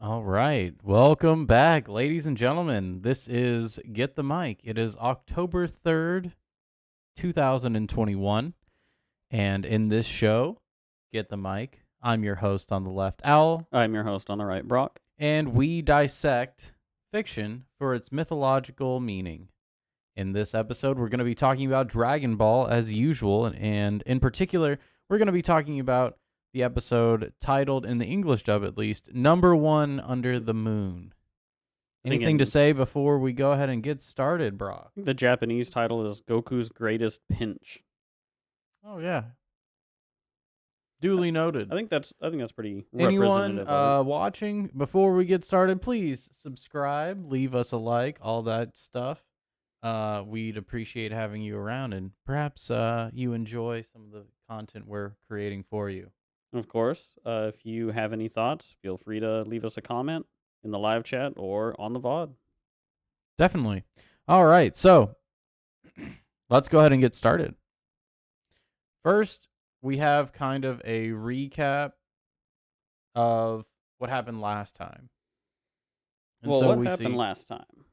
All right. Welcome back, ladies and gentlemen. This is Get the Mic. It is October 3rd, 2021. And in this show, Get the Mic, I'm your host on the left, Owl, I'm your host on the right, Brock. and we dissect fiction for its mythological meaning. In this episode, we're going to be talking about Dragon Ball as usual. And in particular, we're going to be talking about the episode titled, in the English dub at least, Number One Under the Moon. Anything to say before we go ahead and get started, Brock? The Japanese title is Goku's Greatest Pinch. Oh, yeah. Duly noted. I think that's pretty Anyone representative. watching, before we get started, please subscribe, leave us a like, all that stuff. We'd appreciate having you around, and perhaps you enjoy some of the content we're creating for you. Of course, if you have any thoughts, feel free to leave us a comment in the live chat or on the VOD. Definitely. All right, so let's go ahead and get started. First, we have kind of a recap of what happened last time. And what happened last time?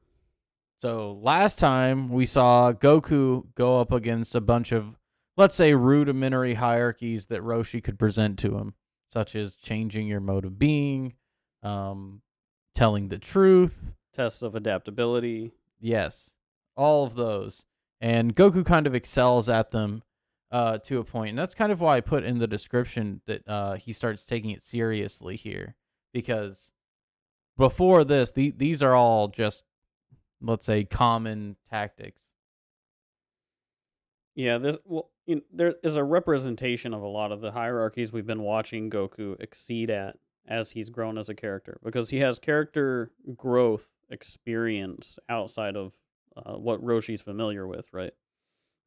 So last time we saw Goku go up against a bunch of, let's say, rudimentary hierarchies that Roshi could present to him, such as changing your mode of being, telling the truth. Tests of adaptability. Yes, all of those. And Goku kind of excels at them to a point. And that's kind of why I put in the description that he starts taking it seriously here. Because before this, these are all just, let's say, common tactics. Yeah, there is a representation of a lot of the hierarchies we've been watching Goku exceed at as he's grown as a character, because he has character growth experience outside of what Roshi's familiar with, right?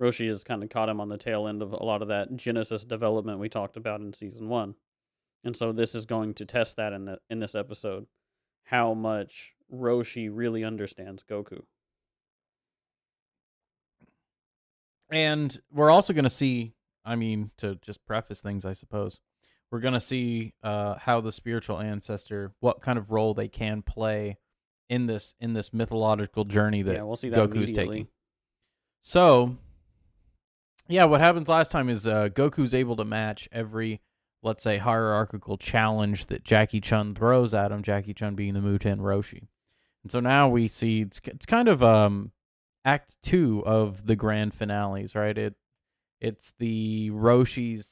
Roshi has kind of caught him on the tail end of a lot of that Genesis development we talked about in season 1. And so this is going to test that in this episode, how much Roshi really understands Goku. And we're also going to see, to just preface things, I suppose, we're going to see how the spiritual ancestor, what kind of role they can play in this mythological journey that we'll see that Goku's taking. So, yeah, what happens last time is Goku's able to match every, let's say, hierarchical challenge that Jackie Chun throws at him, Jackie Chun being the Muten Roshi. And so now we see it's kind of Act 2 of the grand finales, right? It's the Roshi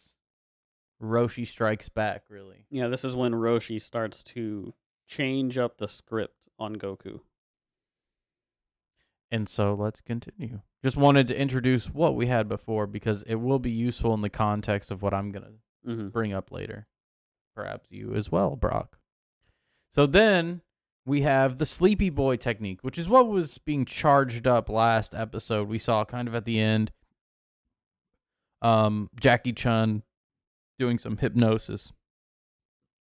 strikes back, really. Yeah, this is when Roshi starts to change up the script on Goku. And so let's continue. Just wanted to introduce what we had before because it will be useful in the context of what I'm going to bring up later. Perhaps you as well, Brock. So then we have the Sleepy Boy technique, which is what was being charged up last episode. We saw kind of at the end Jackie Chun doing some hypnosis.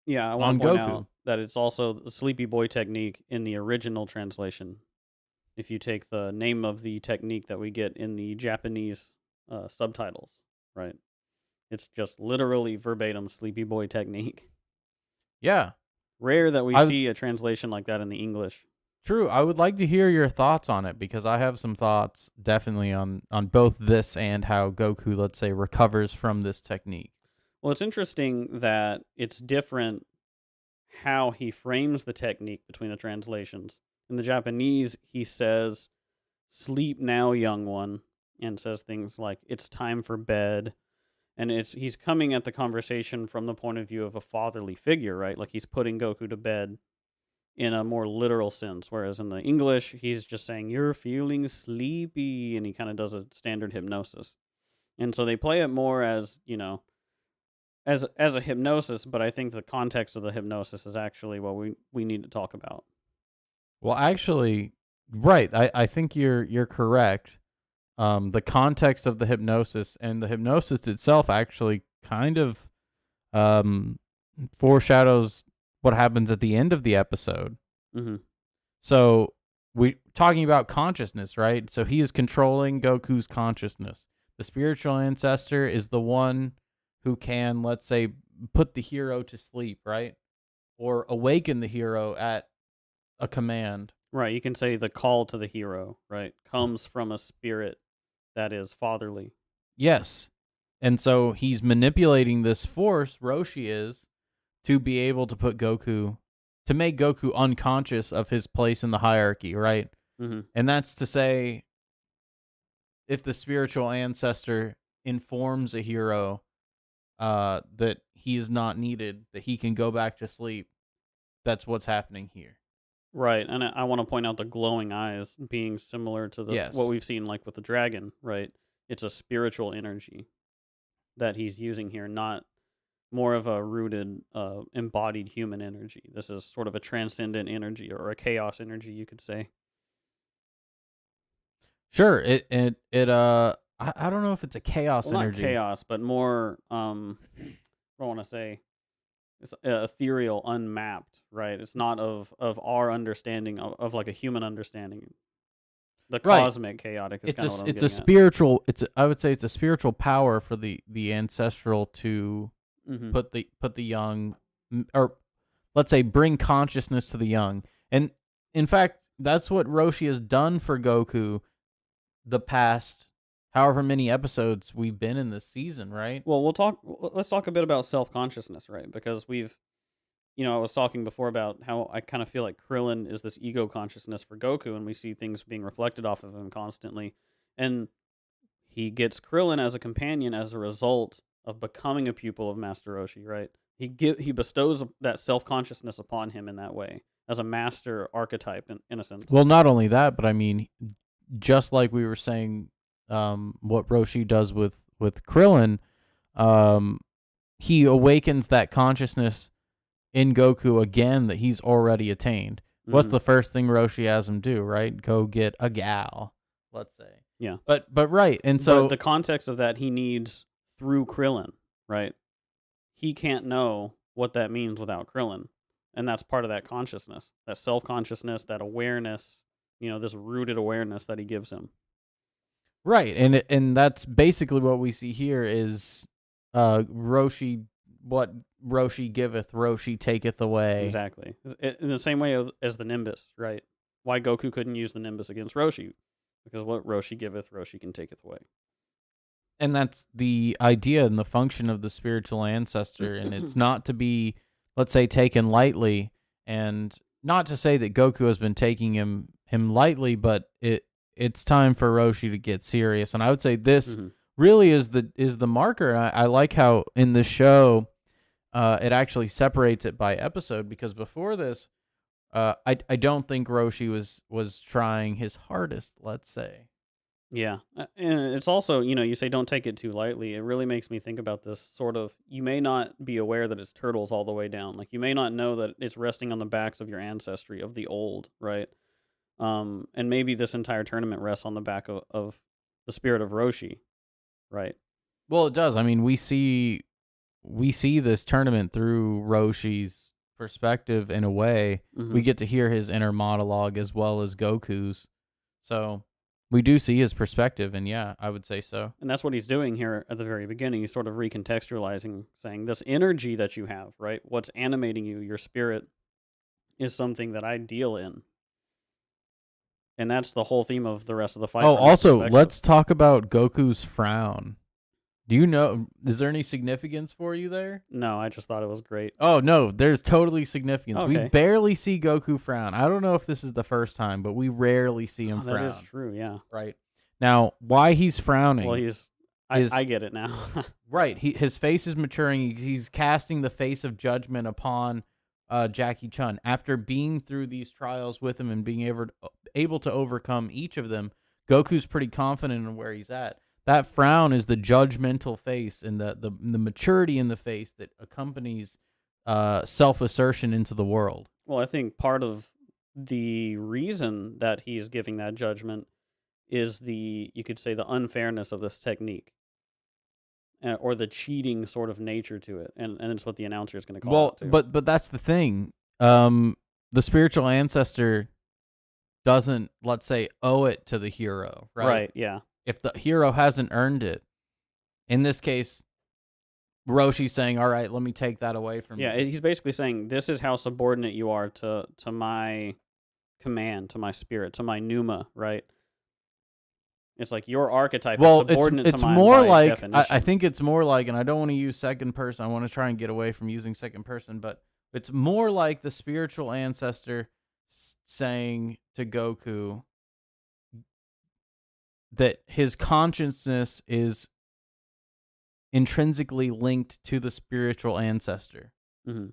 Yeah, I want to point out that it's also the Sleepy Boy technique in the original translation. If you take the name of the technique that we get in the Japanese subtitles, right? It's just literally verbatim Sleepy Boy technique. Yeah. Rare that we see a translation like that in the English. True. I would like to hear your thoughts on it because I have some thoughts definitely on both this and how Goku, let's say, recovers from this technique. Well, it's interesting that it's different how he frames the technique between the translations. In the Japanese, he says, "Sleep now, young one," and says things like, "It's time for bed." And he's coming at the conversation from the point of view of a fatherly figure, right? Like he's putting Goku to bed in a more literal sense. Whereas in the English, he's just saying, "You're feeling sleepy," and he kind of does a standard hypnosis. And so they play it more as, as a hypnosis, but I think the context of the hypnosis is actually what we need to talk about. Well, actually, right. I think you're correct. The context of the hypnosis and the hypnosis itself actually kind of foreshadows what happens at the end of the episode. Mm-hmm. So we talking about consciousness, right? So he is controlling Goku's consciousness. The spiritual ancestor is the one who can, let's say, put the hero to sleep, right? or awaken the hero at a command. Right. You can say the call to the hero, right, comes from a spirit that is fatherly. Yes. And so he's manipulating this force, Roshi is, to be able to to make Goku unconscious of his place in the hierarchy, right? Mm-hmm. And that's to say, if the spiritual ancestor informs a hero that he is not needed, that he can go back to sleep, that's what's happening here. Right, and I want to point out the glowing eyes being similar to what Yes. we've seen, like with the dragon. Right, it's a spiritual energy that he's using here, not more of a rooted, embodied human energy. This is sort of a transcendent energy or a chaos energy, you could say. Sure. I don't know if it's a chaos Well, not energy. chaos, but more, what I want to say, it's ethereal, unmapped. Right, it's not of our understanding of like a human understanding. The Right. cosmic chaotic is kind of what I'm It's a getting at. spiritual I would say it's a spiritual power for the ancestral to Mm-hmm. put the young, or let's say bring consciousness to the young. And in fact, that's what Roshi has done for Goku the past however many episodes we've been in this season, right? Well, let's talk a bit about self-consciousness, right? Because I was talking before about how I kind of feel like Krillin is this ego consciousness for Goku, and we see things being reflected off of him constantly. And he gets Krillin as a companion as a result of becoming a pupil of Master Roshi, right? He bestows that self-consciousness upon him in that way as a master archetype in a sense. Well, not only that, but I mean, just like we were saying, what Roshi does with Krillin, um, he awakens that consciousness in Goku again that he's already attained. What's Mhm. the first thing Roshi has him do, right? Go get a gal, let's say. Yeah. But right, and But so the context of that he needs through Krillin, right? He can't know what that means without Krillin. And that's part of that consciousness, that self consciousness, that awareness, this rooted awareness that he gives him. right, and that's basically what we see here is Roshi, what Roshi giveth, Roshi taketh away. Exactly. In the same way as the Nimbus, right? Why Goku couldn't use the Nimbus against Roshi? Because what Roshi giveth, Roshi can taketh away. And that's the idea and the function of the spiritual ancestor, and it's not to be, let's say, taken lightly. And not to say that Goku has been taking him lightly, but it's time for Roshi to get serious. And I would say this Mhm. really is the marker. And I like how in the show it actually separates it by episode, because before this, I don't think Roshi was trying his hardest, let's say. Yeah. And it's also, you say don't take it too lightly. It really makes me think about this sort of, you may not be aware that it's turtles all the way down. Like, you may not know that it's resting on the backs of your ancestry, of the old, right? And maybe this entire tournament rests on the back of the spirit of Roshi, right? Well, it does. I mean, we see this tournament through Roshi's perspective in a way. Hmm. We get to hear his inner monologue as well as Goku's. So we do see his perspective, and yeah, I would say so. And that's what he's doing here at the very beginning. He's sort of recontextualizing, saying this energy that you have, right? What's animating you, your spirit, is something that I deal in. And that's the whole theme of the rest of the fight. Oh, From his also, perspective. let's talk about Goku's frown. Do you know, is there any significance for you there? No, I just thought it was great. Oh, no, there's totally significance. We Okay. barely see Goku frown. I don't know if this is the first time, but we rarely see him frown. That is true, yeah. Right. Now, why he's frowning? Well, I get it now. Right. His face is maturing. He's casting the face of judgment upon Jackie Chun after being through these trials with him and being able to overcome each of them. Goku's pretty confident in where he's at. That frown is the judgmental face and the maturity in the face that accompanies self-assertion into the world. Well, I think part of the reason that he's giving that judgment is you could say, the unfairness of this technique, or the cheating sort of nature to it, and it's what the announcer is going to call it too. But that's the thing. The spiritual ancestor doesn't, let's say, owe it to the hero, right? Right, yeah. If the hero hasn't earned it, in this case, Roshi's saying, "All right, let me take that away from Yeah, you." he's basically saying this is how subordinate you are to my command, to my spirit, to my pneuma, right? It's like your archetype is Well, subordinate to it's mine more by like I definition. think it's more like, and I don't want to use second person. I want to try and get away from using second person, but it's more like the spiritual ancestor saying to Goku that his consciousness is intrinsically linked to the spiritual ancestor. Hmm.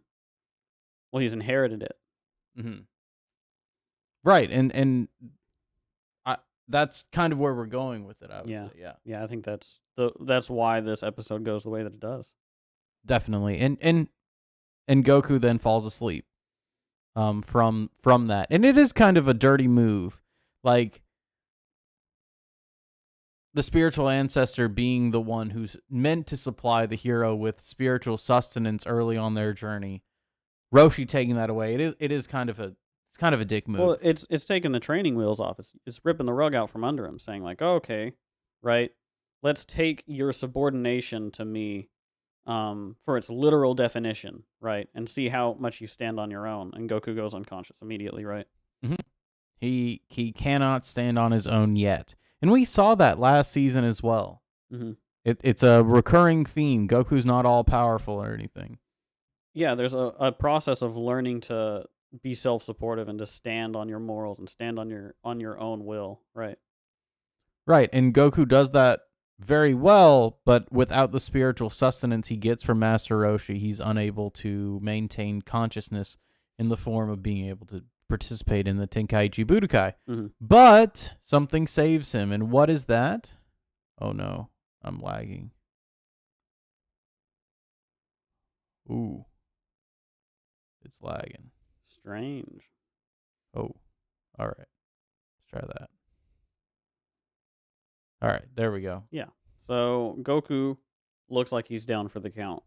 Well, he's inherited it. Hmm. Right, and I, that's kind of where we're going with it. I would Yeah, say, yeah, yeah. I think that's why this episode goes the way that it does. definitely. And Goku then falls asleep. From that, and it is kind of a dirty move, like the spiritual ancestor being the one who's meant to supply the hero with spiritual sustenance early on their journey. Roshi taking that away, it's kind of a dick Well, move. it's taking the training wheels off. It's ripping the rug out from under him, saying like, oh, okay, right, let's take your subordination to me, for its literal definition, right, and see how much you stand on your own. And Goku goes unconscious immediately, right? Hmm. He cannot stand on his own yet, and we saw that last season as well. Hmm. It's a recurring theme. Goku's not all powerful or anything. Yeah, there's a process of learning to be self-supportive and to stand on your morals and stand on your own will, right? Right, and Goku does that very well, but without the spiritual sustenance he gets from Master Roshi, he's unable to maintain consciousness in the form of being able to participate in the Tenkaichi Budokai. Hmm. But something saves him, and what is that? Oh no, I'm lagging. Ooh, it's lagging. Strange. Oh, all right, let's try that. All right, there we go. Yeah. So Goku looks like he's down for the count,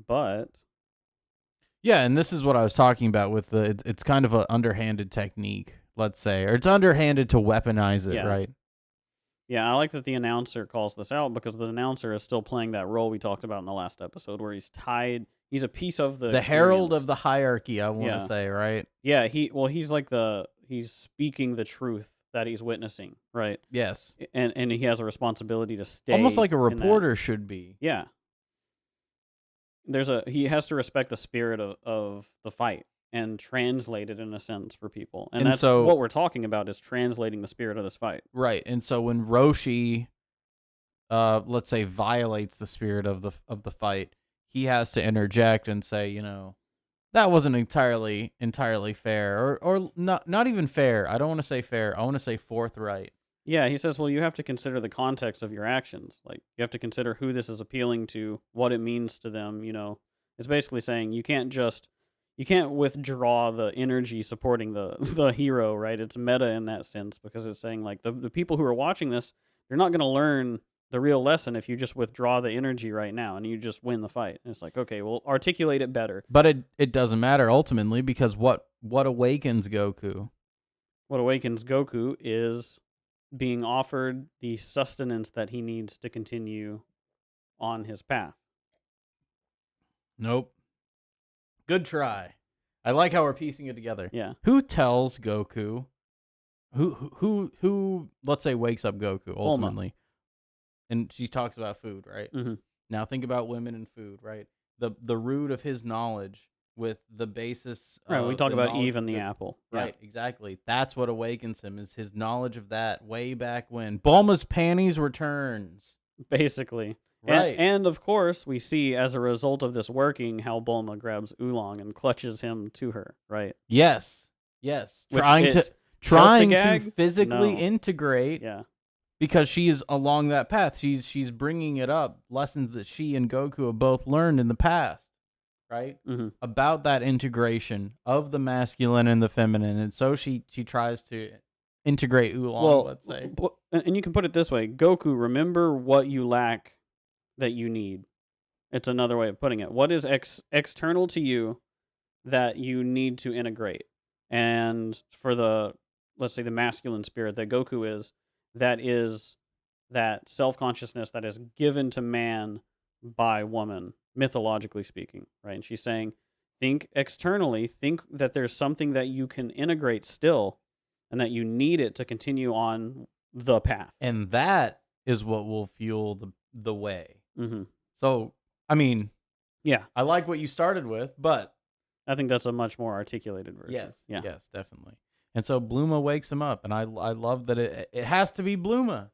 but Yeah, and this is what I was talking about with it's kind of an underhanded technique, let's say, or it's underhanded to weaponize it, yeah, right? yeah, I like that the announcer calls this out because the announcer is still playing that role we talked about in the last episode, where he's tied. He's a piece of the The herald experience. of the hierarchy, I want to Yeah, say, right? yeah. He's like he's speaking the truth that he's witnessing, right? Yes. And he has a responsibility to Almost stay like a in that. reporter should be. Yeah, he has to respect the spirit of the fight and translate it in a sense for people. And And that's so, what we're talking about, is translating the spirit of this fight. right. And so when Roshi let's say violates the spirit of the fight, he has to interject and say, that wasn't entirely fair, or not even fair. I don't want to say fair. I want to say forthright. Yeah, he says, well, you have to consider the context of your actions. Like, you have to consider who this is appealing to, what it means to them. It's basically saying you can't withdraw the energy supporting the the hero, right? It's meta in that sense, because it's saying like the people who are watching this, they're not going to learn the real lesson if you just withdraw the energy right now and you just win the fight. And it's like, okay, well, articulate it better. But it doesn't matter ultimately, because what awakens Goku? What awakens Goku is being offered the sustenance that he needs to continue on his path. Nope. Good try. I like how we're piecing it together. Yeah. Who tells Goku? Who? Let's say wakes up Goku ultimately, and she talks about food, right? Mm-hmm. Now think about women and food, right? The root of his knowledge with the basis Right. We of talk the about knowledge Eve of and the the apple. right, exactly. That's what awakens him, is his knowledge of that way back when Bulma's panties returns. Yeah. Basically. Right. And of course, we see as a result of this working how Bulma grabs Oolong and clutches him to her. Right. Yes. Yes. Which Trying it's to just a gag? physically No. integrate. Yeah. Because she is along that path. She's bringing it up, lessons that she and Goku have both learned in the past, right? Mm-hmm. About that integration of the masculine and the feminine. And so she tries to integrate Oolong, Well, let's say. and you can put it this way: Goku, remember what you lack that you need. It's another way of putting it. What is external to you that you need to integrate? And for let's say the masculine spirit that Goku is, that is that self-consciousness that is given to man by woman, mythologically speaking, right? And she's saying, think externally, think that there's something that you can integrate still and that you need it to continue on the path. And that is what will fuel the way. Mm-hmm. So, I mean, Yeah, I like what you started with, but I think that's a much more articulated version. yes, Yeah. yes, definitely. And so Bluma wakes him up, and I love that it has to be Bluma.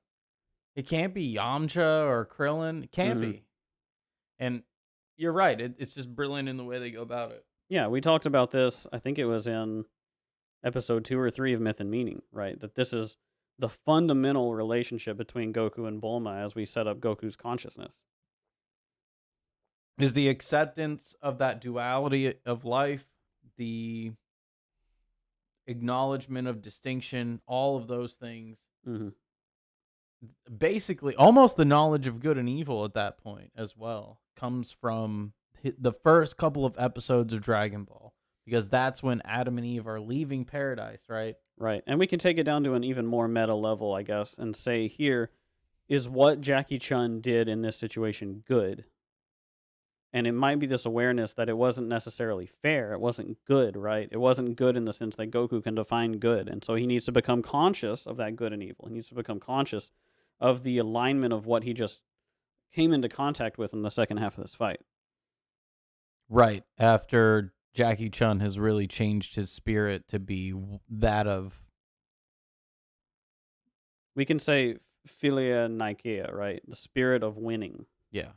It can't be Yamcha or Krillin. It can't Mhm. be. And you're right. It's just brilliant in the way they go about it. Yeah, we talked about this. I think it was in episode 2 or 3 of Myth and Meaning, right? That this is the fundamental relationship between Goku and Bulma as we set up Goku's consciousness. Is the acceptance of that duality of life, the acknowledgement of distinction, all of those things, Hmm. basically almost the knowledge of good and evil at that point as well, comes from the first couple of episodes of Dragon Ball, because that's when Adam and Eve are leaving paradise, right? Right. And we can take it down to an even more meta level, I guess, and say here, is what Jackie Chun did in this situation good? And it might be this awareness that it wasn't necessarily fair. It wasn't good, right? It wasn't good in the sense that Goku can define good. And so he needs to become conscious of that good and evil. He needs to become conscious of the alignment of what he just came into contact with in the second half of this fight. Right. After Jackie Chun has really changed his spirit to be that of, We can say philia Nikeia, right? The spirit of winning. yeah.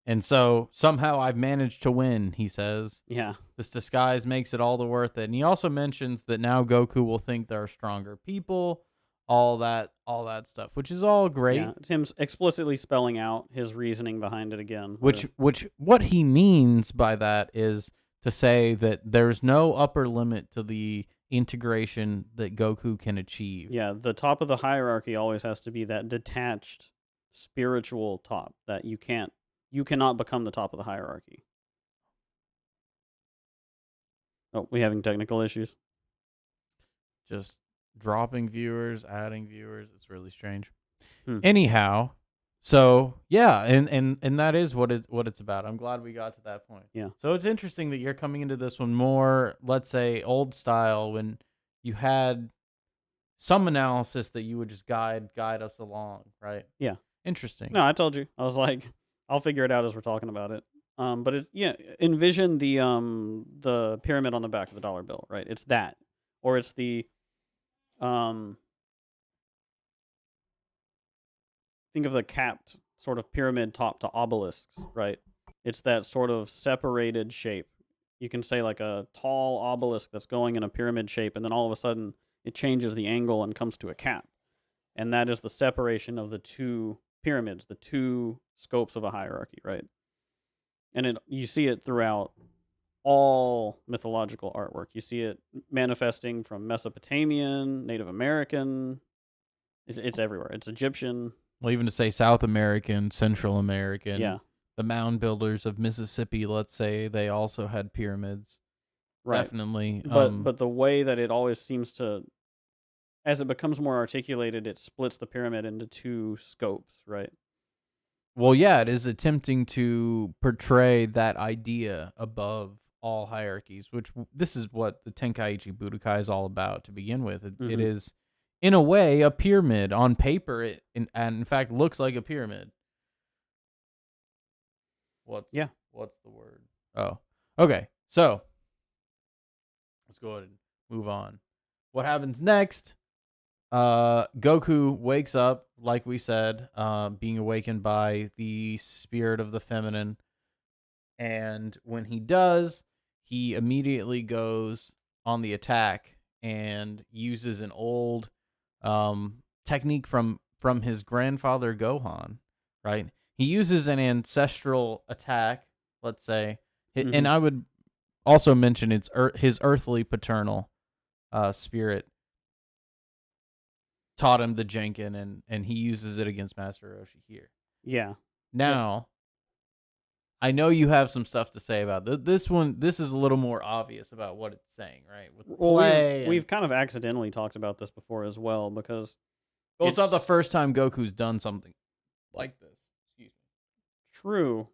And so somehow I've managed to win, he says. Yeah. This disguise makes it all the worth it. And he also mentions that now Goku will think there are stronger people, all that stuff, which is all great. Yeah. It's him explicitly spelling out his reasoning behind it again. Which what he means by that is to say that there's no upper limit to the integration that Goku can achieve. Yeah, the top of the hierarchy always has to be that detached spiritual top that you cannot become the top of the hierarchy. Oh, we having technical issues? Just dropping viewers, adding viewers. It's really strange. Hmm. Anyhow, so yeah, and that is what it's about. I'm glad we got to that point. Yeah. So it's interesting that you're coming into this one more, let's say, old style, when you had some analysis that you would just guide us along, right? Yeah. Interesting. No, I told you. I was like, I'll figure it out as we're talking about it. But it's envision the pyramid on the back of the dollar bill, right? It's that, or it's the think of the capped sort of pyramid top to obelisks, right? It's that sort of separated shape. You can say like a tall obelisk that's going in a pyramid shape, and then all of a sudden it changes the angle and comes to a cap. And that is the separation of the two pyramids, the two scopes of a hierarchy, right? And you see it throughout all mythological artwork. You see it manifesting from Mesopotamian, Native American. It's everywhere. It's Egyptian. Well, even to say South American, Central American, Yeah. the mound builders of Mississippi, let's say, they also had pyramids. Right. Definitely. But the way that it always seems to, as it becomes more articulated, it splits the pyramid into two scopes, right? Well, yeah, it is attempting to portray that idea above all hierarchies, which this is what the Tenkaichi Budokai is all about to begin with. It is, in a way, a pyramid on paper, and in fact looks like a pyramid. What's the word? Oh, okay. So let's go ahead and move on. What happens next? Goku wakes up, like we said, being awakened by the spirit of the feminine. And when he does, he immediately goes on the attack and uses an old technique from his grandfather Gohan, right? He uses an ancestral attack, let's say, and I would also mention it's his earthly paternal spirit taught him the Jenkin, and he uses it against Master Roshi here. Yeah. Now, I know you have some stuff to say about this one. This is a little more obvious about what it's saying, right? With Well, we've kind of accidentally talked about this before as well, because Well, it's not the It's first time Goku's done something like this. Excuse me. true,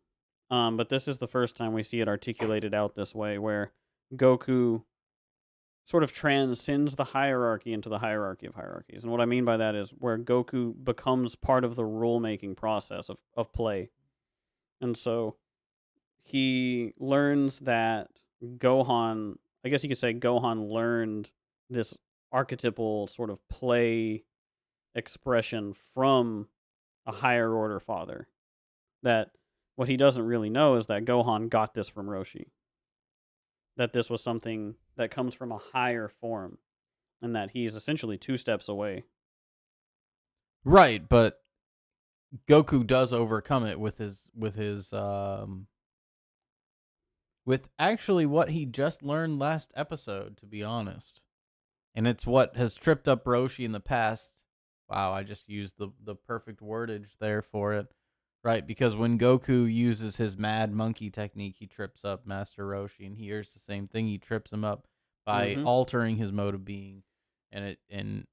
but this is the first time we see it articulated out this way, where Goku sort of transcends the hierarchy into the hierarchy of hierarchies. And what I mean by that is where Goku becomes part of the rule making process of play. And so he learns that Gohan, I guess you could say Gohan learned this archetypal sort of play expression from a higher order father. That what he doesn't really know is that Gohan got this from Roshi. That this was something that comes from a higher form, and that he's essentially 2 steps away. Right, but Goku does overcome it with with actually what he just learned last episode, to be honest. And it's what has tripped up Roshi in the past. Wow, I just used the perfect wordage there for it. Right, because when Goku uses his mad monkey technique, he trips up Master Roshi, and here's the same thing. He trips him up by Mm-hmm. altering his mode of being. And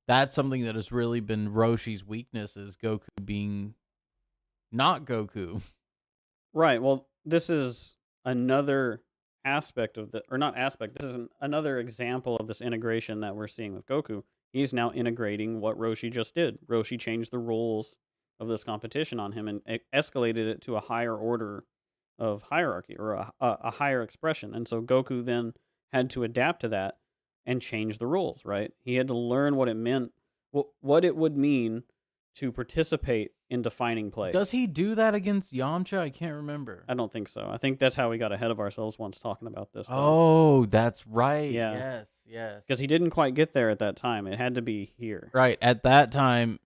that's something that has really been Roshi's weakness, is Goku being not Goku. Right. Well, this is another aspect of the, or not aspect. This is another example of this integration that we're seeing with Goku. He's now integrating what Roshi just did. Roshi changed the rules of this competition on him and escalated it to a higher order of hierarchy, or a higher expression. And so Goku then had to adapt to that and change the rules. Right. He had to learn what it meant, what it would mean to participate in defining play. Does he do that against Yamcha? I can't remember. I don't think so. I think that's how we got ahead of ourselves once talking about this, though. Oh, that's right. Yeah. Yes, yes. Because he didn't quite get there at that time. It had to be here. Right, at that time,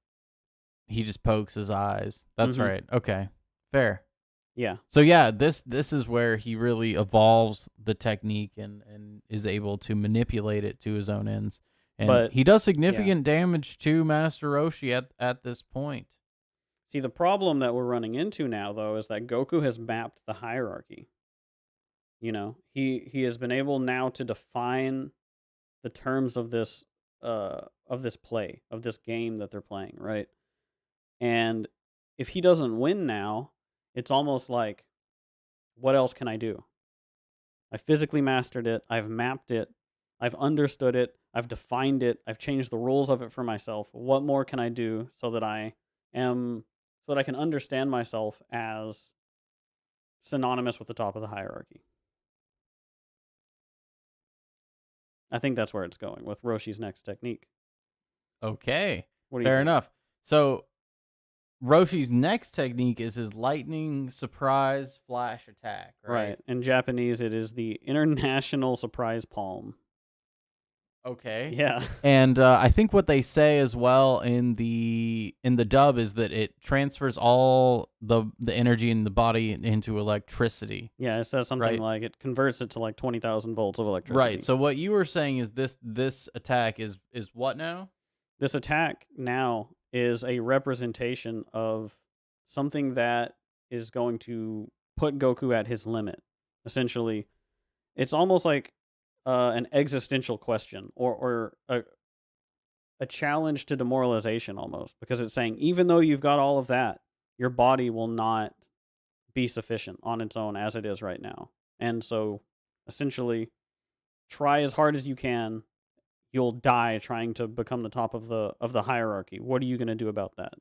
he just pokes his eyes. That's Mhm. right. Okay, fair. Yeah. So yeah, this is where he really evolves the technique and is able to manipulate it to his own ends. And But he does significant damage to Master Roshi at this point. see, the problem that we're running into now, though, is that Goku has mapped the hierarchy. You know, he has been able now to define the terms of this play, of this game that they're playing, right? And if he doesn't win now, it's almost like, what else can I do? I physically mastered it. I've mapped it. I've understood it. I've defined it. I've changed the rules of it for myself. What more can I do so that I can understand myself as synonymous with the top of the hierarchy? I think that's where it's going with Roshi's next technique. Okay, What do you fair think? enough. So Roshi's next technique is his lightning surprise flash attack, right? In Japanese, it is the International Surprise Palm. Okay. Yeah. And I think what they say as well in the dub is that it transfers all the energy in the body into electricity. Yeah, it says something Right. like it converts it to like 20,000 volts of electricity. Right. So what you were saying is this attack is what now? This attack now is a representation of something that is going to put Goku at his limit. Essentially, it's almost like an existential question, or a challenge to demoralization, almost, because it's saying, even though you've got all of that, your body will not be sufficient on its own as it is right now. And so, essentially, try as hard as you can. You'll die trying to become the top of the hierarchy. What are you going to do about that?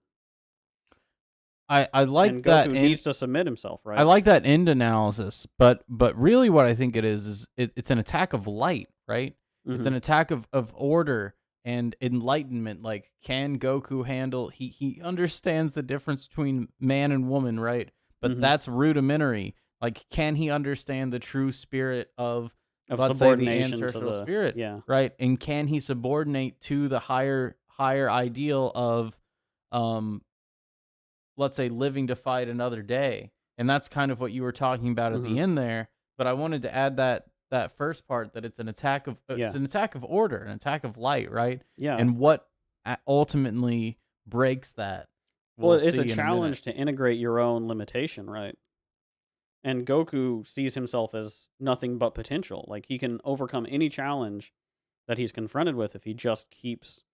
I like And that Goku end, needs to submit himself, right? I like that end analysis, but really what I think it is it's an attack of light, right? It's an attack of order and enlightenment. Like, can Goku handle? He understands the difference between man and woman, right? But that's rudimentary. Like, can he understand the true spirit of let's say the subordination to ancestral the spirit, yeah. right? And can he subordinate to the higher ideal of, let's say, living to fight another day? And that's kind of what you were talking about at the end there. But I wanted to add that first part, that it's an attack of it's an attack of order, an attack of light, right? Yeah. And what ultimately breaks that? Well, it's see a in challenge minute. to integrate your own limitation, right? And Goku sees himself as nothing but potential. Like, he can overcome any challenge that he's confronted with if he just keeps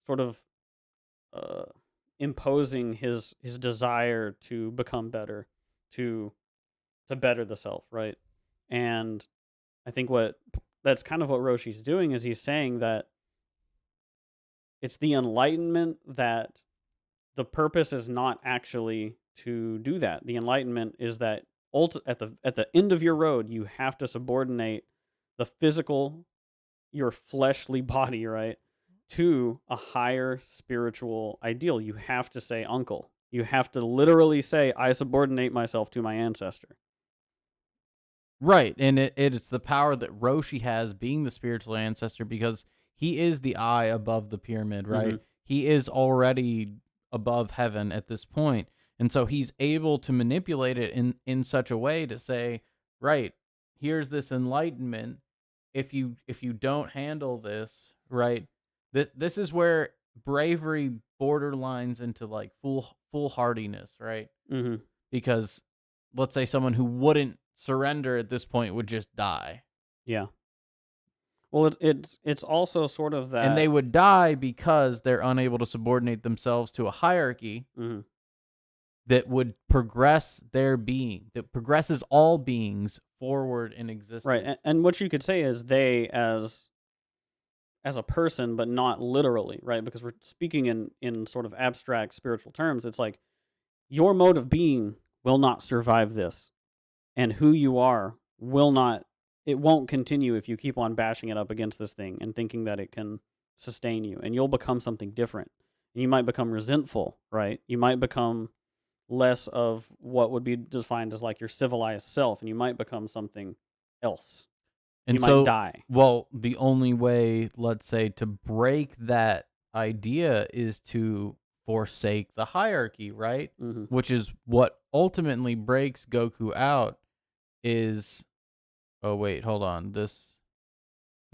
sort of uh, imposing his desire to become better, to better the self, right? And I think that's kind of what Roshi's doing is he's saying that it's the enlightenment that the purpose is not actually to do that. The enlightenment is that at the end of your road, you have to subordinate the physical, your fleshly body, right, to a higher spiritual ideal. You have to say uncle. You have to literally say, I subordinate myself to my ancestor. Right, and it's the power that Roshi has being the spiritual ancestor because he is the eye above the pyramid, Hmm. right? He is already above heaven at this point. And so he's able to manipulate it in such a way to say, right, here's this enlightenment. If you don't handle this, right? This is where bravery borderlines into like foolhardiness, right? Hmm. Because let's say someone who wouldn't surrender at this point would just die. Yeah. Well, it's also sort of And that. they would die because they're unable to subordinate themselves to a hierarchy Hmm. that would progress their being, that progresses all beings forward in Right, existence. and what you could say is they as a person, but not literally, right? Because we're speaking in sort of abstract spiritual terms. It's like your mode of being will not survive this, and who you are will not. It won't continue if you keep on bashing it up against this thing and thinking that it can sustain you, and you'll become something different. And you might become resentful, right? You might become less of what would be defined as like your civilized self, and you might become something else. You And might so, die. well, the only way, let's say, to break that idea is to forsake the hierarchy, right? Hmm. Which is what ultimately breaks Goku out is oh wait, hold on. This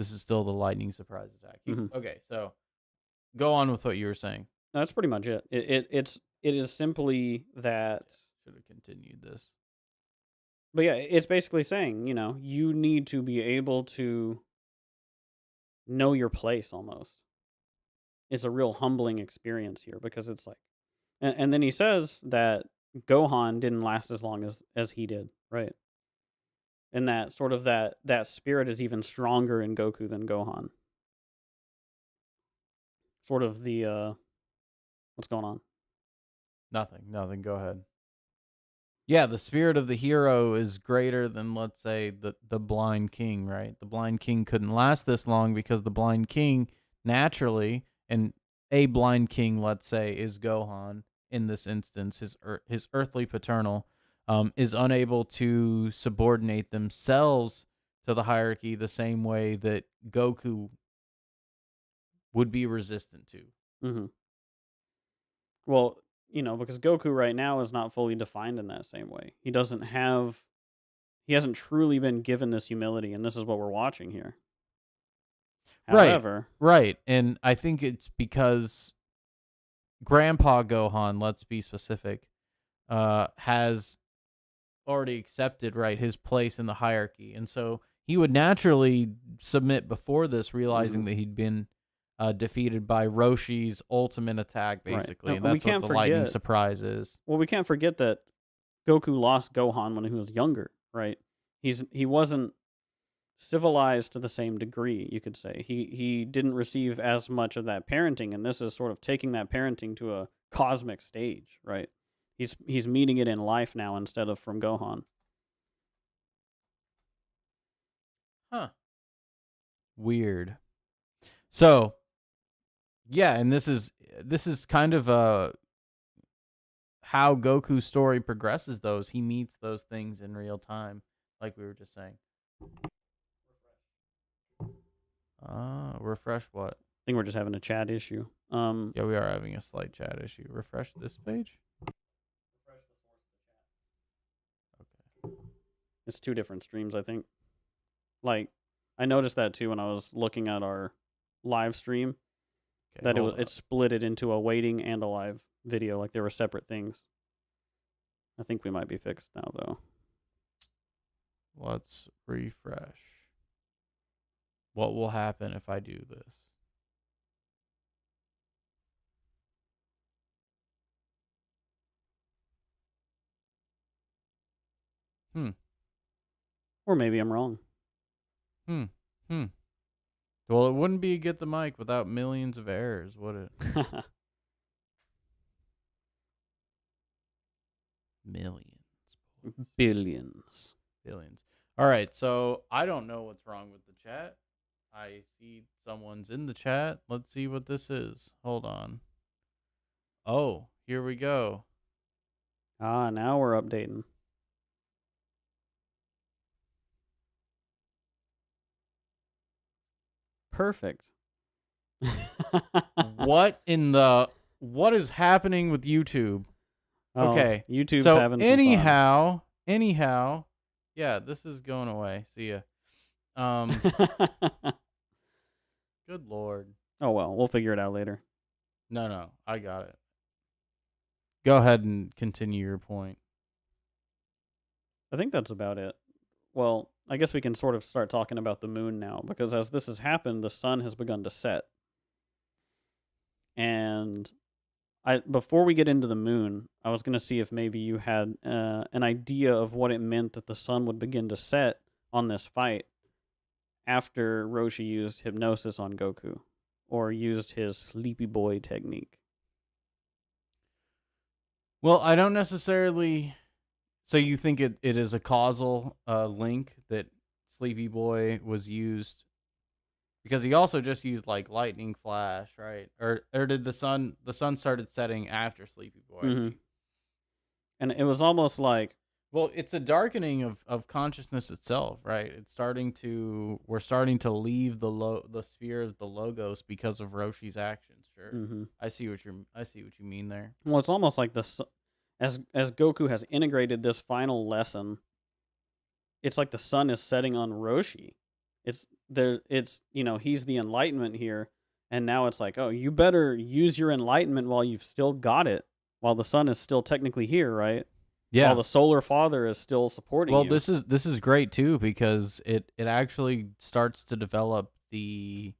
is still the lightning surprise attack. Hmm. Okay, so go on with what you were saying. No, that's pretty much it. It is simply that. Should have continued this. But yeah, it's basically saying, you need to be able to know your place almost. It's a real humbling experience here because it's like, and then he says that Gohan didn't last as long as he did, right? And that sort of that spirit is even stronger in Goku than Gohan. Sort of the what's going on? Nothing. Go ahead. Yeah, the spirit of the hero is greater than, let's say, the blind king, right? The blind king couldn't last this long because the blind king naturally, and a blind king, let's say, is Gohan in this instance, his earthly paternal, is unable to subordinate themselves to the hierarchy the same way that Goku would be resistant to. Hmm. Well, because Goku right now is not fully defined in that same way. He hasn't truly been given this humility, and this is what we're watching here. Right, However, right, and I think it's because Grandpa Gohan, let's be specific, has already accepted, right, his place in the hierarchy. And so he would naturally submit before this, mhm, realizing that he'd been defeated by Roshi's ultimate attack, right, basically. And and we that's what can't the lightning forget. surprise is. Well, we can't forget that Goku lost Gohan when he was younger, right? He wasn't civilized to the same degree, you could say. He didn't receive as much of that parenting, and this is sort of taking that parenting to a cosmic stage, right? He's meeting it in life now instead of from Gohan. Huh. Weird. So, yeah, and this is kind of how Goku's story progresses, though, is he meets those things in real time, like we were just saying. Refresh what? I think we're just having a chat issue. Yeah, we are having a slight chat issue. Refresh this page. Okay. It's two different streams, I think. Like, I noticed that too when I was looking at our live stream Okay, that hold it up. split it into a waiting and a live video, like they were separate things. I think we might be fixed now though. Let's refresh. What will happen if I do this? Hmm. Or maybe I'm wrong. Hmm. Hmm. Well, it wouldn't be a Get the Mic without millions of errors, would it? Millions. Billions. Billions. All right, so I don't know what's wrong with the chat. I see someone's in the chat. Let's see what this is. Hold on. Oh, here we go. Now we're updating. Perfect. What is happening with YouTube? Oh, Okay. YouTube's So having some fun. anyhow, yeah, this is going away. See ya. Good Lord. Oh well, we'll figure it out later. No, I got it. Go ahead and continue your point. I think that's about it. Well, I guess we can sort of start talking about the moon now, because as this has happened, the sun has begun to set. And before we get into the moon, I was going to see if maybe you had an idea of what it meant that the sun would begin to set on this fight after Roshi used hypnosis on Goku, or used his sleepy boy technique. Well, I don't necessarily. So you think it is a causal link that Sleepy Boy was used, because he also just used like lightning flash, right? Or did the sun started setting after Sleepy Boy? I see. And it was almost like, well, it's a darkening of consciousness itself, right? We're starting to leave the sphere of the logos because of Roshi's actions. Sure. I see what you mean there. Well, it's almost like as Goku has integrated this final lesson, it's like the sun is setting on Roshi. It's he's the enlightenment here, and now it's like, oh, you better use your enlightenment while you've still got it, while the sun is still technically here, right? Yeah. While the solar father is still supporting you. Well, this is great too, because it actually starts to develop the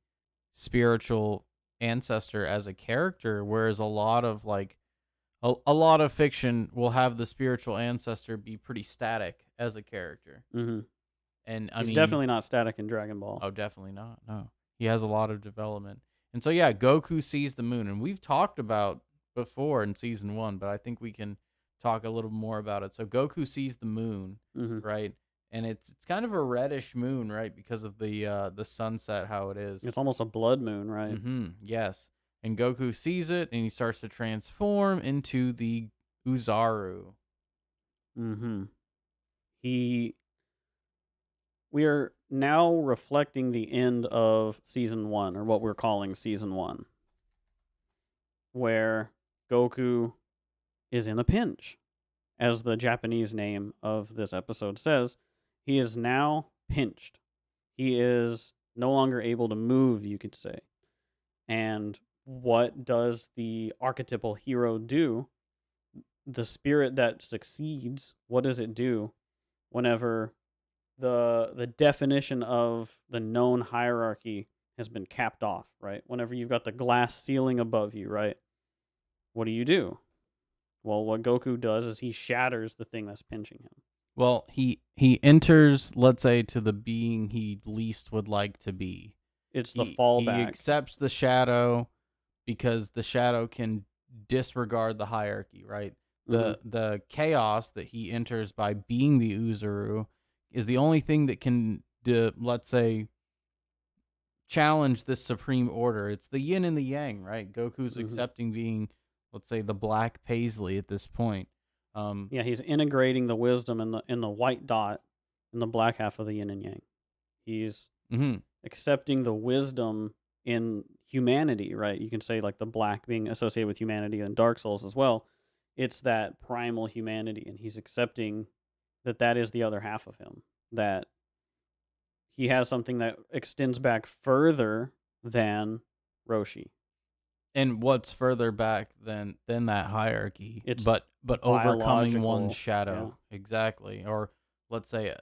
spiritual ancestor as a character, whereas a lot of a lot of fiction will have the spiritual ancestor be pretty static as a character. Mm-hmm. And he's definitely not static in Dragon Ball. Oh, definitely not. No, he has a lot of development. And so yeah, Goku sees the moon, and we've talked about before in season 1, but I think we can talk a little more about it. So Goku sees the moon, right? And it's kind of a reddish moon, right? Because of the sunset, how it is. It's almost a blood moon, right? Yes. And Goku sees it, and he starts to transform into the Uzaru. We are now reflecting the end of season 1, or what we're calling season 1, where Goku is in a pinch. As the Japanese name of this episode says, he is now pinched. He is no longer able to move, you could say. And what does the archetypal hero do? The spirit that succeeds, what does it do whenever the definition of the known hierarchy has been capped off, right? Whenever you've got the glass ceiling above you, right? What do? Well, what Goku does is he shatters the thing that's pinching him. Well, he enters, let's say, to the being he least would like to be. It's the fallback. He accepts the shadow because the shadow can disregard the hierarchy, right? The chaos that he enters by being the Uzaru is the only thing that can, let's say, challenge this supreme order. It's the yin and the yang, right? Goku's accepting being, let's say, the black paisley at this point. Yeah, he's integrating the wisdom in the white dot in the black half of the yin and yang. He's accepting the wisdom in humanity, right? You can say like the black being associated with humanity and Dark Souls as well. It's that primal humanity, and he's accepting that is the other half of him, that he has something that extends back further than Roshi. And what's further back than that hierarchy? It's but overcoming one's biological, shadow. yeah. Exactly. Or let's say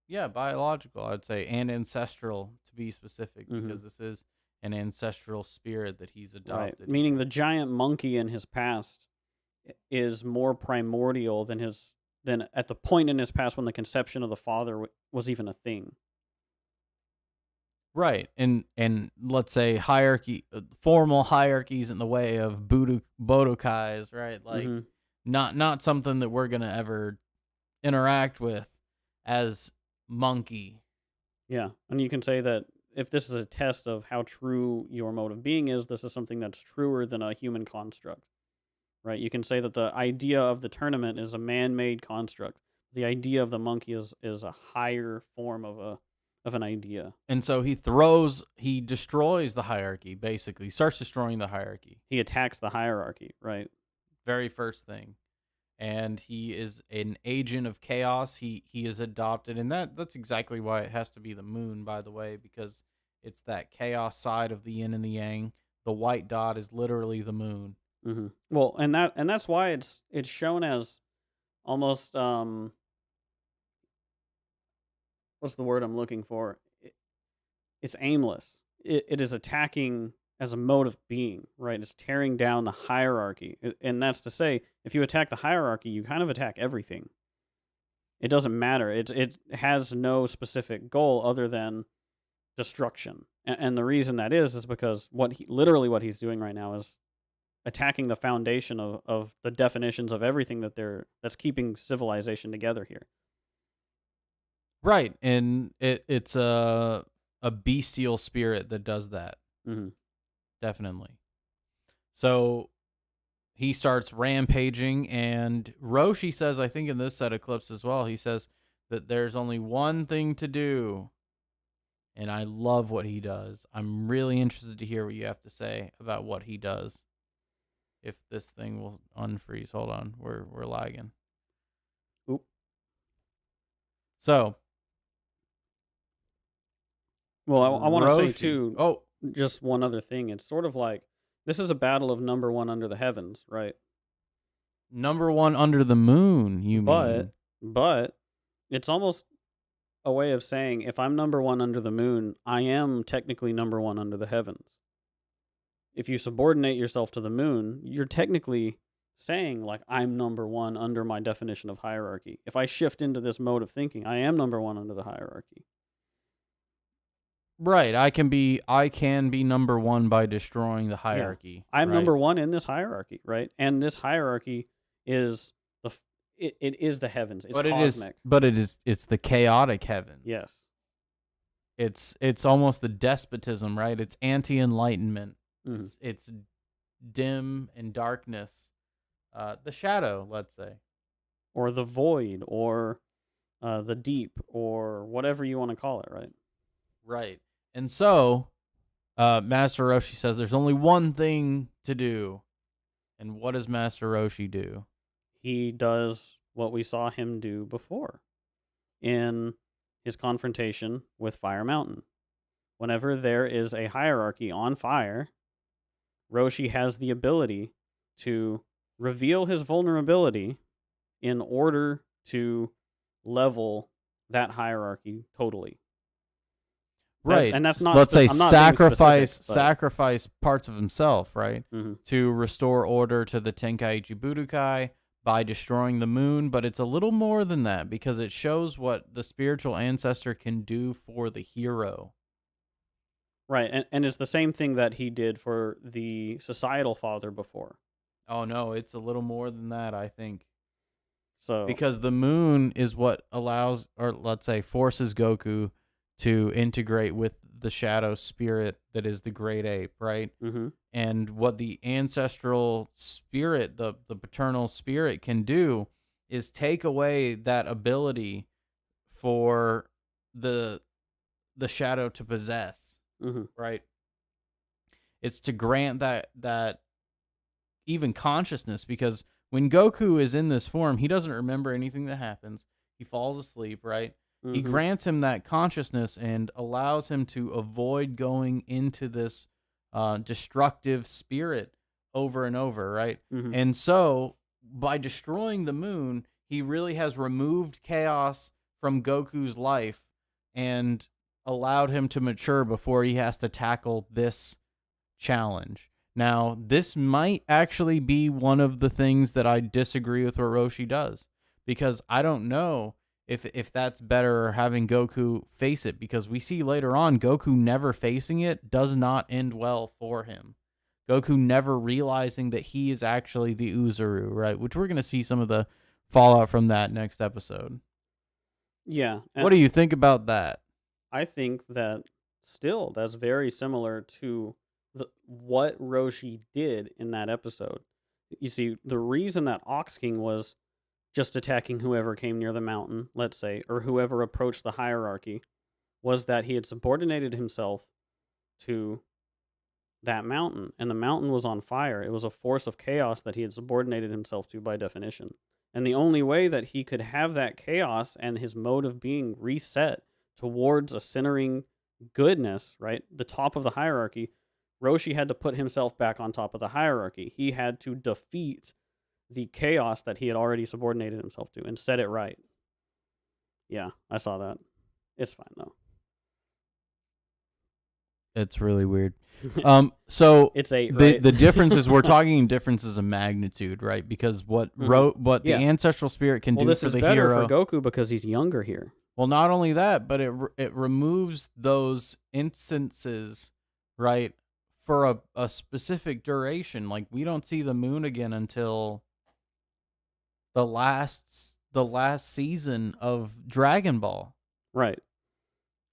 biological, I'd say, and ancestral, to be specific, because this is an ancestral spirit that he's adopted. Right. Meaning the giant monkey in his past is more primordial than his than at the point in his past when the conception of the father was even a thing. Right. And let's say formal hierarchies in the way of Budokais, right? Like Hmm. not something that we're gonna ever interact with as monkey. Yeah, and you can say that if this is a test of how true your mode of being is, this is something that's truer than a human construct, right? You can say that the idea of the tournament is a man-made construct. The idea of the monkey is a higher form of an idea. And so he destroys the hierarchy, basically. Starts destroying the hierarchy. He attacks the hierarchy, right? Very first thing. And he is an agent of chaos. He is adopted, and that's exactly why it has to be the moon, by the way, because it's that chaos side of the yin and the yang. The white dot is literally the moon. Hmm. Well, and that's why it's shown as almost what's the word I'm looking for? It's aimless. It is attacking as a mode of being, right? It's tearing down the hierarchy. And that's to say, if you attack the hierarchy, you kind of attack everything. It doesn't matter. It has no specific goal other than destruction. And the reason that is because what he's doing right now is attacking the foundation of the definitions of everything that's keeping civilization together here. Right, and it's a bestial spirit that does that. Mm-hmm. Definitely. So he starts rampaging, and Roshi says, I think in this set of clips as well, he says that there's only one thing to do. And I love what he does. I'm really interested to hear what you have to say about what he does. If this thing will unfreeze. Hold on. We're lagging. Oop. So. Well, I want to say, too, Oh. just one other thing. It's sort of like, this is a battle of number one under the heavens, right? Number one under the moon, you mean? But it's almost a way of saying, if I'm number one under the moon, I am technically number one under the heavens. If you subordinate yourself to the moon, you're technically saying, like, I'm number one under my definition of hierarchy. If I shift into this mode of thinking, I am number one under the hierarchy. Right, I can be number one by destroying the hierarchy. Yeah. I'm right? number one in this hierarchy, right? And this hierarchy is it is the heavens. It's cosmic. It's the chaotic heavens. Yes. It's almost the despotism, right? It's anti-enlightenment. Mm-hmm. It's dim and darkness. The shadow, let's say. Or the void, or the deep, or whatever you want to call it, right? Right. And so, Master Roshi says there's only one thing to do. And what does Master Roshi do? He does what we saw him do before in his confrontation with Fire Mountain. Whenever there is a hierarchy on fire, Roshi has the ability to reveal his vulnerability in order to level that hierarchy totally. Right. And that's not, let's say, I'm not being specific, sacrifice parts of himself, right? Mm-hmm. To restore order to the Tenkaichi Budokai by destroying the moon. But it's a little more than that, because it shows what the spiritual ancestor can do for the hero. Right. And it's the same thing that he did for the societal father before. Oh, no, it's a little more than that, I think. So because the moon is what allows, or let's say, forces Goku to integrate with the shadow spirit that is the great ape, right? Mm-hmm. And what the ancestral spirit, the paternal spirit, can do is take away that ability for the shadow to possess, mm-hmm. right? It's to grant that even consciousness, because when Goku is in this form, he doesn't remember anything that happens. He falls asleep, right? Mm-hmm. He grants him that consciousness and allows him to avoid going into this destructive spirit over and over, right? Mm-hmm. And so, by destroying the moon, he really has removed chaos from Goku's life and allowed him to mature before he has to tackle this challenge. Now, this might actually be one of the things that I disagree with what Roshi does, because I don't know if that's better having Goku face it, because we see later on Goku never facing it does not end well for him. Goku never realizing that he is actually the Uzuru, right? Which we're going to see some of the fallout from that next episode. Yeah. What do you think about that? I think that still that's very similar to what Roshi did in that episode. You see, the reason that Ox King was just attacking whoever came near the mountain, let's say, or whoever approached the hierarchy, was that he had subordinated himself to that mountain, and the mountain was on fire. It was a force of chaos that he had subordinated himself to by definition. And the only way that he could have that chaos and his mode of being reset towards a centering goodness, right, the top of the hierarchy, Roshi had to put himself back on top of the hierarchy. He had to defeat the chaos that he had already subordinated himself to and set it right. Yeah, I saw that. It's fine though. It's really weird. So It's 8, the right? the difference is we're talking differences of magnitude, right? Because what the ancestral spirit can do this for is the better hero. for Goku because he's younger here. Well, not only that, but it removes those instances, right, for a specific duration. Like, we don't see the moon again until the last season of Dragon Ball. Right.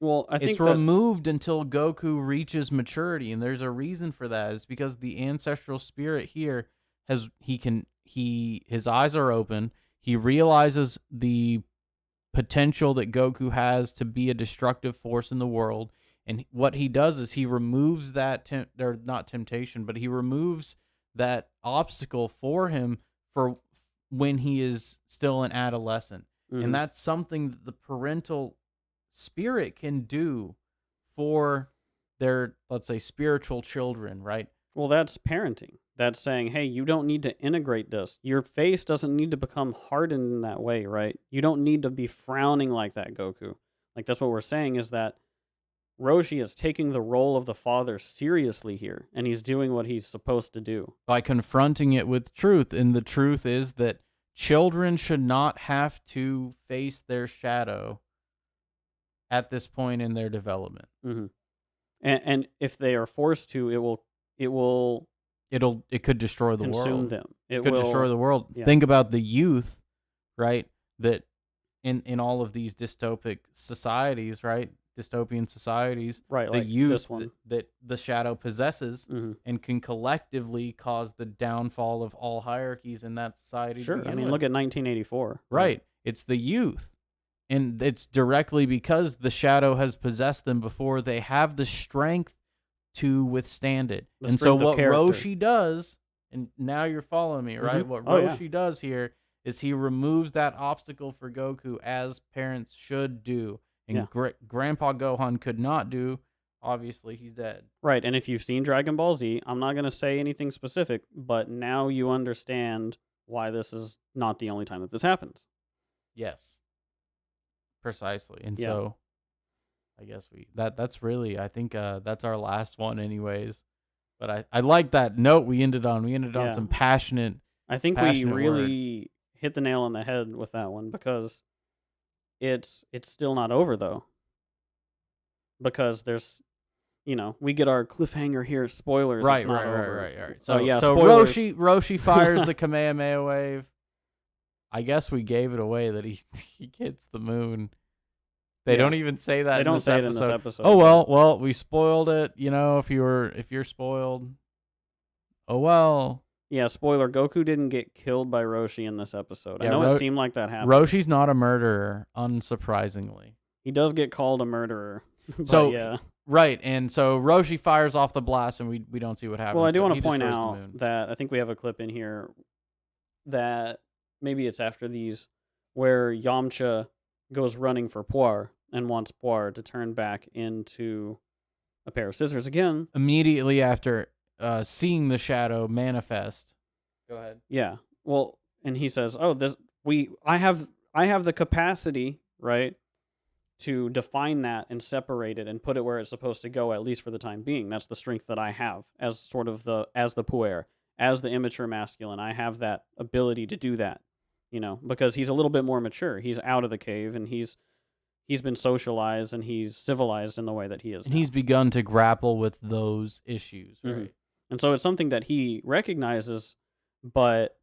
Well, I think it's removed until Goku reaches maturity, and there's a reason for that. It's because the ancestral spirit here his eyes are open. He realizes the potential that Goku has to be a destructive force in the world, and what he does is he removes that not temptation, but he removes that obstacle for him for when he is still an adolescent. And that's something that the parental spirit can do for their, let's say, spiritual children, right? Well, that's parenting. That's saying, hey, you don't need to integrate this. Your face doesn't need to become hardened in that way, right? You don't need to be frowning like that, Goku. Like, that's what we're saying, is that Roshi is taking the role of the father seriously here, and he's doing what he's supposed to do. By confronting it with truth, and the truth is that children should not have to face their shadow at this point in their development. Mm-hmm. And if they are forced to, it could destroy the consume world. them. It could destroy the world. Yeah. Think about the youth, right? That in all of these dystopic societies, right? Dystopian societies, right? The like youth that the shadow possesses and can collectively cause the downfall of all hierarchies in that society. Sure. I mean, look at 1984. Right. It's the youth. And it's directly because the shadow has possessed them before they have the strength to withstand it. And so what Roshi does, and now you're following me, right? What Roshi does here is he removes that obstacle for Goku, as parents should do. And Grandpa Gohan could not do. Obviously, he's dead. Right, and if you've seen Dragon Ball Z, I'm not going to say anything specific, but now you understand why this is not the only time that this happens. Yes. Precisely. And so I guess that's really, I think that's our last one anyways. But I like that note we ended on. We ended on some passionate. I think we really hit the nail on the head with that one, because it's still not over though. Because there's, we get our cliffhanger here, spoilers. Right. So Roshi fires the Kamehameha wave. I guess we gave it away that he hits the moon. They don't even say that. They don't say it in this episode. Oh well, we spoiled it. If you're spoiled, oh well. Yeah, spoiler: Goku didn't get killed by Roshi in this episode. I know it seemed like that happened. Roshi's not a murderer, unsurprisingly. He does get called a murderer. So yeah. Right, and so Roshi fires off the blast, and we don't see what happens. Well, I do want to point out that I think we have a clip in here that maybe it's after these, where Yamcha goes running for Puar and wants Puar to turn back into a pair of scissors again. Immediately after seeing the shadow manifest. Go ahead. Yeah. Well, and he says, "Oh, I have the capacity, right, to define that and separate it and put it where it's supposed to go, at least for the time being. That's the strength that I have as sort of as the puer, as the immature masculine. I have that ability to do that. because he's a little bit more mature. He's out of the cave, and he's been socialized, and he's civilized in the way that he is And now. he's begun to grapple with those issues, right? Mhm. And so it's something that he recognizes, but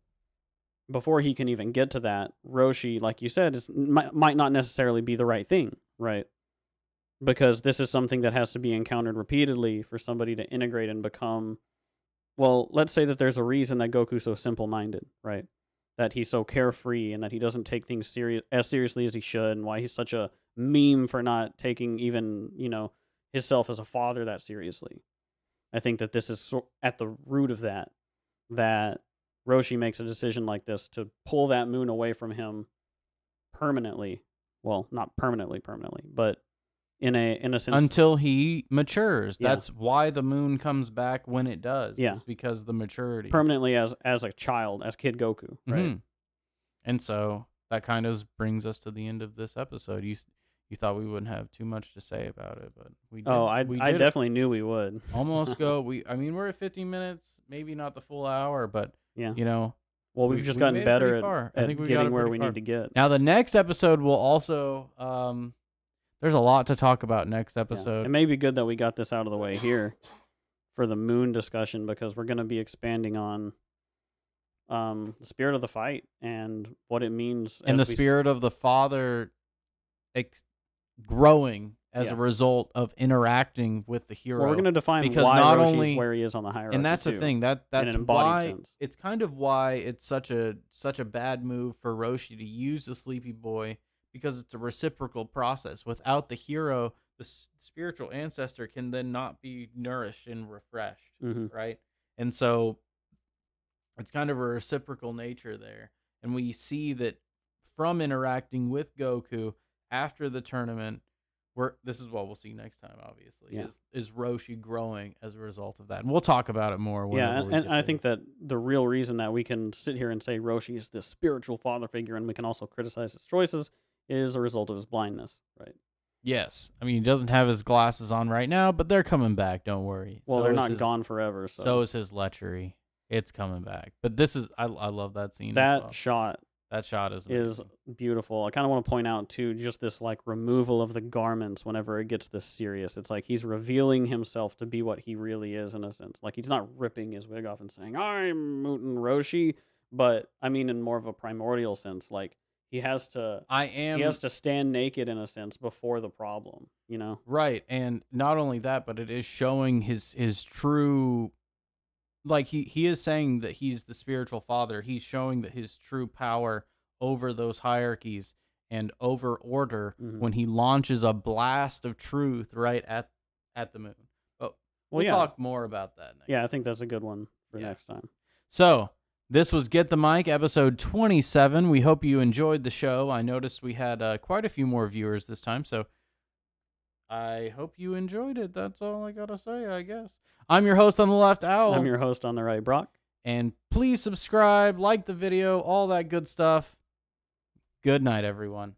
before he can even get to that, Roshi, like you said, might not necessarily be the right thing, right? Because this is something that has to be encountered repeatedly for somebody to integrate and become. Well, let's say that there's a reason that Goku's so simple-minded, right? That he's so carefree and that he doesn't take things as seriously as he should, and why he's such a meme for not taking even, himself as a father that seriously. I think that this is at the root of that Roshi makes a decision like this to pull that moon away from him permanently. Well, not permanently, but in a sense, until he matures. Yeah. That's why the moon comes back when it does. Yeah. Is because the maturity. Permanently as a child, as Kid Goku, right? Mm-hmm. And so that kind of brings us to the end of this episode. You thought we wouldn't have too much to say about it, but we did. I definitely knew we would. Almost go. We're at 15 minutes, maybe not the full hour, but yeah. Well, we've just gotten better at getting where we need to get. Now the next episode will also there's a lot to talk about next episode. Yeah. It may be good that we got this out of the way here for the moon discussion, because we're going to be expanding on the spirit of the fight and what it means, and the spirit of the father growing as a result of interacting with the hero. Well, we're going to define because why not Roshi's only where he is on the hierarchy, and that's the thing that's why sense. It's kind of why it's such a bad move for Roshi to use the sleepy boy, because it's a reciprocal process. Without the hero, the spiritual ancestor can then not be nourished and refreshed, right? And so it's kind of a reciprocal nature there. And we see that from interacting with Goku after the tournament, this is what we'll see next time, obviously, is Roshi growing as a result of that. And we'll talk about it more. Yeah, and I think that the real reason that we can sit here and say Roshi is this spiritual father figure, and we can also criticize his choices, is a result of his blindness, right? Yes. I mean, he doesn't have his glasses on right now, but they're coming back. Don't worry. Well, they're not gone forever. So is his lechery. It's coming back. But this is, I love that scene. That shot is beautiful. I kind of want to point out, too, just this like removal of the garments whenever it gets this serious. It's like he's revealing himself to be what he really is, in a sense. Like, he's not ripping his wig off and saying, I'm Mutant Roshi, but I mean in more of a primordial sense. Like, he has to stand naked, in a sense, before the problem, Right. And not only that, but it is showing his true, like he is saying that he's the spiritual father. He's showing that his true power over those hierarchies and over order when he launches a blast of truth right at the moon. But we'll talk more about that next time. I think that's a good one for next time. So this was Get the Mic, episode 27. We hope you enjoyed the show. I noticed we had quite a few more viewers this time, so I hope you enjoyed it. That's all I gotta say, I guess. I'm your host on the left, Owl. I'm your host on the right, Brok. And please subscribe, like the video, all that good stuff. Good night, everyone.